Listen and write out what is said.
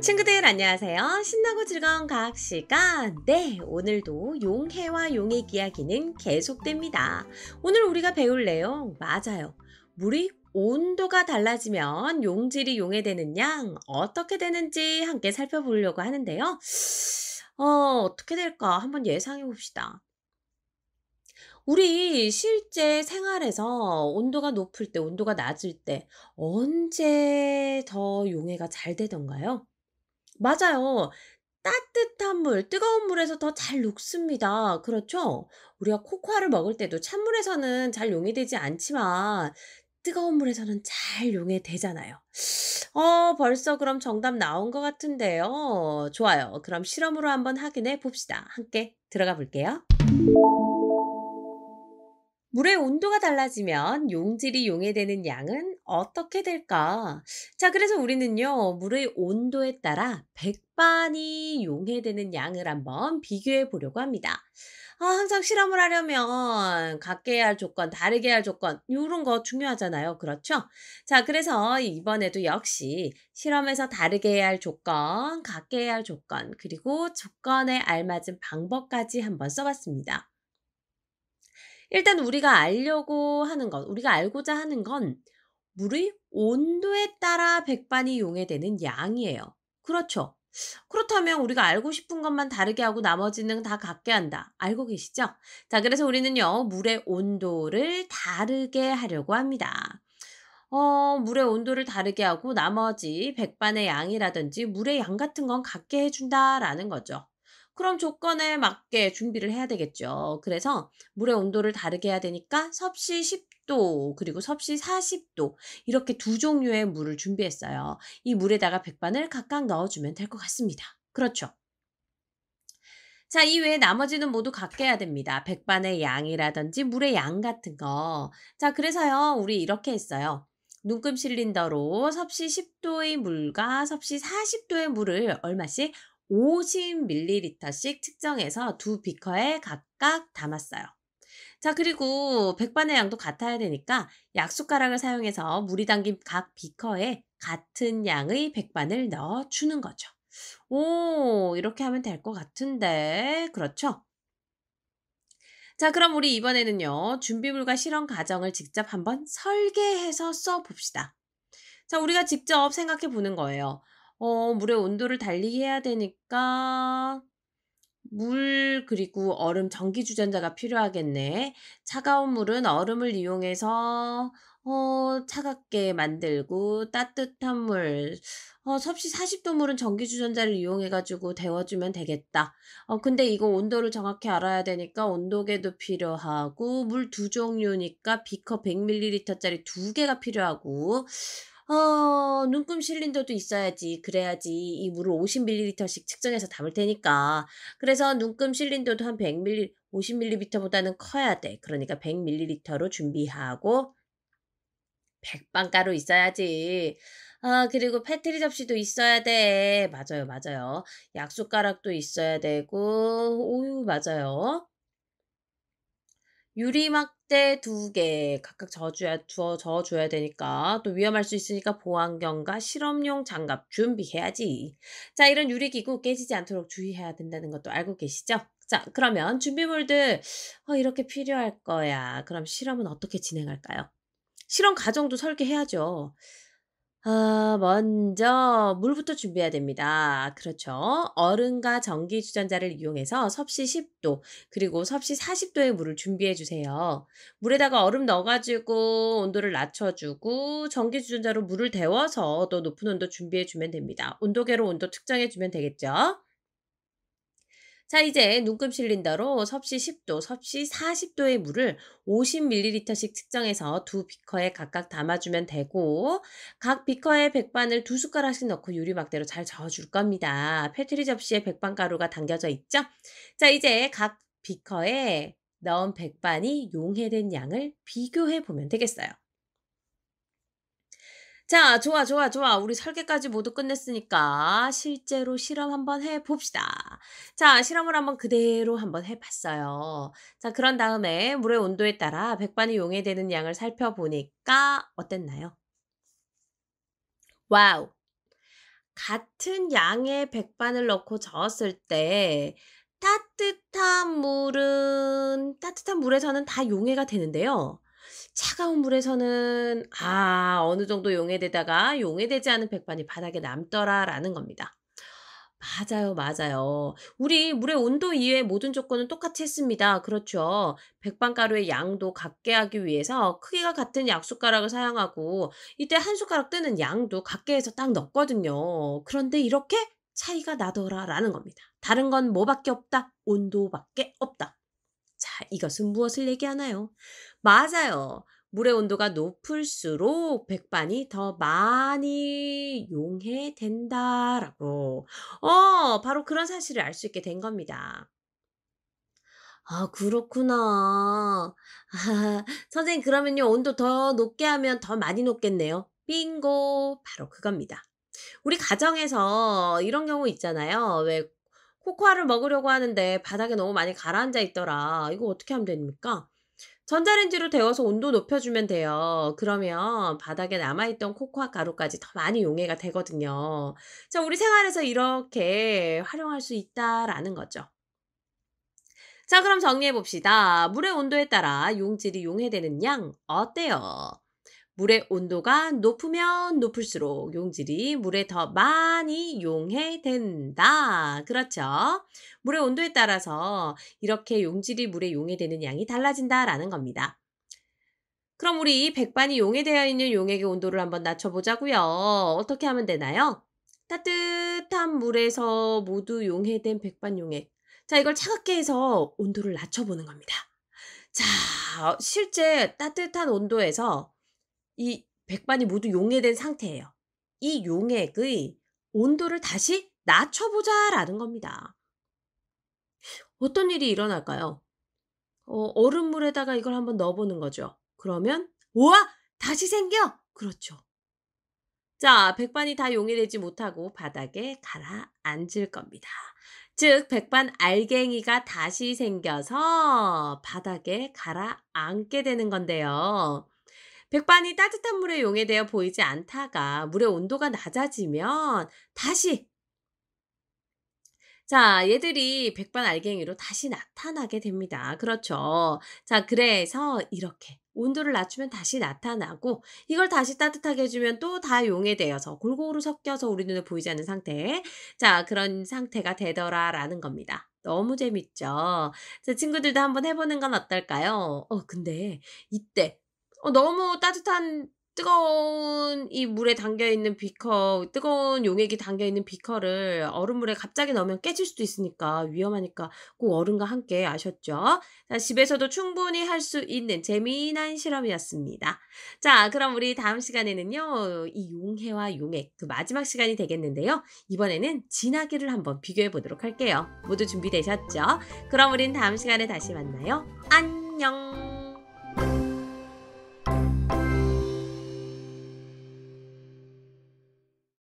친구들 안녕하세요. 신나고 즐거운 과학 시간. 네, 오늘도 용해와 용의 이야기는 계속됩니다. 오늘 우리가 배울 내용 맞아요. 물이 온도가 달라지면 용질이 용해되는 양 어떻게 되는지 함께 살펴보려고 하는데요. 어떻게 될까? 한번 예상해 봅시다. 우리 실제 생활에서 온도가 높을 때, 온도가 낮을 때 언제 더 용해가 잘 되던가요? 맞아요. 따뜻한 물, 뜨거운 물에서 더 잘 녹습니다. 그렇죠? 우리가 코코아를 먹을 때도 찬물에서는 잘 용해되지 않지만 뜨거운 물에서는 잘 용해되잖아요. 벌써 그럼 정답 나온 것 같은데요. 좋아요. 그럼 실험으로 한번 확인해 봅시다. 함께 들어가 볼게요. 물의 온도가 달라지면 용질이 용해되는 양은 어떻게 될까? 자, 그래서 우리는요, 물의 온도에 따라 백반이 용해되는 양을 한번 비교해 보려고 합니다. 항상 실험을 하려면 같게 해야 할 조건, 다르게 해야 할 조건, 이런 거 중요하잖아요. 그렇죠? 자, 그래서 이번에도 역시 실험에서 다르게 해야 할 조건, 같게 해야 할 조건, 그리고 조건에 알맞은 방법까지 한번 써봤습니다. 일단 우리가 알고자 하는 건 물의 온도에 따라 백반이 용해되는 양이에요. 그렇죠. 그렇다면 우리가 알고 싶은 것만 다르게 하고 나머지는 다 같게 한다. 알고 계시죠? 자, 그래서 우리는요, 물의 온도를 다르게 하려고 합니다. 물의 온도를 다르게 하고 나머지 백반의 양이라든지 물의 양 같은 건 같게 해준다라는 거죠. 그럼 조건에 맞게 준비를 해야 되겠죠. 그래서 물의 온도를 다르게 해야 되니까 섭씨 10도 그리고 섭씨 40도 이렇게 두 종류의 물을 준비했어요. 이 물에다가 백반을 각각 넣어주면 될 것 같습니다. 그렇죠. 자, 이 외에 나머지는 모두 같게 해야 됩니다. 백반의 양이라든지 물의 양 같은 거. 자, 그래서요, 우리 이렇게 했어요. 눈금 실린더로 섭씨 10도의 물과 섭씨 40도의 물을 얼마씩 50ml씩 측정해서 두 비커에 각각 담았어요. 자, 그리고 백반의 양도 같아야 되니까 약숟가락을 사용해서 물이 담긴 각 비커에 같은 양의 백반을 넣어 주는 거죠. 오, 이렇게 하면 될 것 같은데. 그렇죠? 자, 그럼 우리 이번에는요, 준비물과 실험 과정을 직접 한번 설계해서 써봅시다. 자, 우리가 직접 생각해 보는 거예요. 물의 온도를 달리게 해야 되니까 물 그리고 얼음 전기 주전자가 필요하겠네. 차가운 물은 얼음을 이용해서 차갑게 만들고 따뜻한 물 섭씨 40도 물은 전기 주전자를 이용해 가지고 데워 주면 되겠다. 근데 이거 온도를 정확히 알아야 되니까 온도계도 필요하고 물 두 종류니까 비커 100ml 짜리 두 개가 필요하고 눈금 실린더도 있어야지. 그래야지 이 물을 50ml씩 측정해서 담을 테니까. 그래서 눈금 실린더도 한 100ml, 50ml보다는 커야 돼. 그러니까 100ml로 준비하고 백반가루 있어야지. 그리고 패트리 접시도 있어야 돼. 맞아요, 맞아요. 약숟가락도 있어야 되고, 오유, 맞아요. 유리막대 두 개 각각 저어줘야 되니까 또 위험할 수 있으니까 보안경과 실험용 장갑 준비해야지. 자, 이런 유리기구 깨지지 않도록 주의해야 된다는 것도 알고 계시죠? 자, 그러면 준비물들 이렇게 필요할 거야. 그럼 실험은 어떻게 진행할까요? 실험 과정도 설계해야죠. 먼저 물부터 준비해야 됩니다. 그렇죠. 얼음과 전기 주전자를 이용해서 섭씨 10도 그리고 섭씨 40도의 물을 준비해 주세요. 물에다가 얼음 넣어 가지고 온도를 낮춰 주고 전기 주전자로 물을 데워서 더 높은 온도 준비해 주면 됩니다. 온도계로 온도 측정해 주면 되겠죠. 자, 이제 눈금 실린더로 섭씨 10도, 섭씨 40도의 물을 50ml씩 측정해서 두 비커에 각각 담아주면 되고, 각 비커에 백반을 두 숟가락씩 넣고 유리막대로 잘 저어줄 겁니다. 패트리 접시에 백반가루가 담겨져 있죠? 자, 이제 각 비커에 넣은 백반이 용해된 양을 비교해 보면 되겠어요. 자, 좋아, 좋아, 좋아. 우리 설계까지 모두 끝냈으니까 실제로 실험 한번 해 봅시다. 자, 실험을 한번 그대로 한번 해 봤어요. 자, 그런 다음에 물의 온도에 따라 백반이 용해되는 양을 살펴보니까 어땠나요? 와우. 같은 양의 백반을 넣고 저었을 때 따뜻한 물에서는 다 용해가 되는데요. 차가운 물에서는 어느 정도 용해되다가 용해되지 않은 백반이 바닥에 남더라라는 겁니다. 맞아요, 맞아요. 우리 물의 온도 이외의 모든 조건은 똑같이 했습니다. 그렇죠. 백반가루의 양도 같게 하기 위해서 크기가 같은 약숟가락을 사용하고 이때 한 숟가락 뜨는 양도 같게 해서 딱 넣었거든요. 그런데 이렇게 차이가 나더라라는 겁니다. 다른 건 뭐밖에 없다? 온도밖에 없다. 자, 이것은 무엇을 얘기하나요? 맞아요. 물의 온도가 높을수록 백반이 더 많이 용해된다라고. 바로 그런 사실을 알 수 있게 된 겁니다. 아, 그렇구나. 선생님, 그러면요, 온도 더 높게 하면 더 많이 녹겠네요. 빙고. 바로 그겁니다. 우리 가정에서 이런 경우 있잖아요. 왜 코코아를 먹으려고 하는데 바닥에 너무 많이 가라앉아 있더라. 이거 어떻게 하면 됩니까? 전자레인지로 데워서 온도 높여주면 돼요. 그러면 바닥에 남아있던 코코아 가루까지 더 많이 용해가 되거든요. 자, 우리 생활에서 이렇게 활용할 수 있다라는 거죠. 자, 그럼 정리해 봅시다. 물의 온도에 따라 용질이 용해되는 양 어때요? 물의 온도가 높으면 높을수록 용질이 물에 더 많이 용해된다. 그렇죠? 물의 온도에 따라서 이렇게 용질이 물에 용해되는 양이 달라진다라는 겁니다. 그럼 우리 백반이 용해되어 있는 용액의 온도를 한번 낮춰보자고요. 어떻게 하면 되나요? 따뜻한 물에서 모두 용해된 백반 용액. 자, 이걸 차갑게 해서 온도를 낮춰보는 겁니다. 자, 실제 따뜻한 온도에서 이 백반이 모두 용해된 상태예요. 이 용액의 온도를 다시 낮춰보자라는 겁니다. 어떤 일이 일어날까요? 얼음물에다가 이걸 한번 넣어보는 거죠. 그러면 우와! 다시 생겨! 그렇죠. 자, 백반이 다 용해되지 못하고 바닥에 가라앉을 겁니다. 즉 백반 알갱이가 다시 생겨서 바닥에 가라앉게 되는 건데요. 백반이 따뜻한 물에 용해되어 보이지 않다가 물의 온도가 낮아지면 다시 자, 얘들이 백반 알갱이로 다시 나타나게 됩니다. 그렇죠. 자, 그래서 이렇게 온도를 낮추면 다시 나타나고 이걸 다시 따뜻하게 해 주면 또 다 용해되어서 골고루 섞여서 우리 눈에 보이지 않는 상태. 자, 그런 상태가 되더라라는 겁니다. 너무 재밌죠. 자, 친구들도 한번 해 보는 건 어떨까요? 근데 이때 너무 따뜻한 뜨거운 이 물에 담겨 있는 비커 뜨거운 용액이 담겨 있는 비커를 얼음물에 갑자기 넣으면 깨질 수도 있으니까 위험하니까 꼭 얼음과 함께 아셨죠? 자, 집에서도 충분히 할 수 있는 재미난 실험이었습니다. 자, 그럼 우리 다음 시간에는요. 이 용해와 용액 그 마지막 시간이 되겠는데요. 이번에는 진하기를 한번 비교해 보도록 할게요. 모두 준비되셨죠? 그럼 우린 다음 시간에 다시 만나요. 안녕.